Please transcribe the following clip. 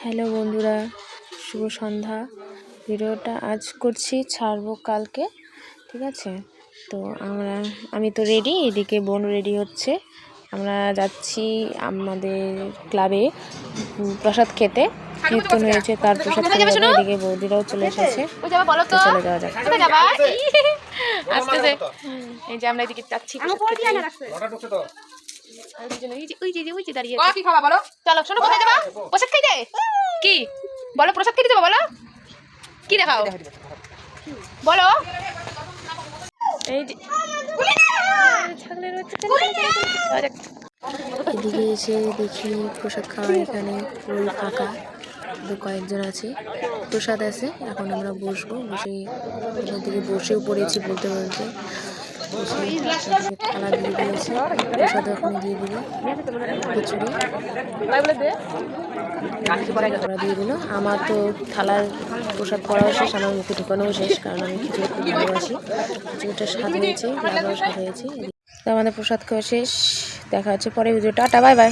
Hello বন্ধুরা, শুভ সন্ধ্যা। ভিডিওটা আজ করছি, ছাড়বো কালকে, ঠিক আছে? তো আমি তো রেডি, এদিকে বোন রেডি হচ্ছে। আমরা যাচ্ছি আমাদের ক্লাবে প্রসাদ খেতে। কীর্তন হয়েছে, তার প্রসাদ খেতে যাবো। এদিকে বৌদিরাও চলে এসেছে, তো চলে যাওয়া যাক। আসতেছে, এই যে আমরা এদিকে যাচ্ছি প্রসাদ খেতে। কি বলো, প্রসাদ খেতে যাবো? বলো কি দেখাও, বলো। এদিকে এসে দেখি প্রসাদ খাওয়া এখানে পুরো ফাঁকা, কয়েকজন আছে, প্রসাদ আছে। এখন আমরা বসবো, দিকে বসেও পড়েছি বলতে বলতে। থালা দিয়ে দিয়েছে, প্রসাদ এখন দিয়ে দিল, খিচুড়ি দিয়ে দিল। আমার তো থালার প্রসাদ পড়াও শেষ, আমার মুখে ঢুকানোও শেষ, কারণ আমি খিচুড়ি খুব ভালোবাসি। খিচুড়িটা স্বাদ হয়েছে, লাগাও স্বাদ হয়েছে। তো আমাদের প্রসাদ খাওয়া শেষ, দেখা হচ্ছে পরে ভিডিও। Tata, bye bye.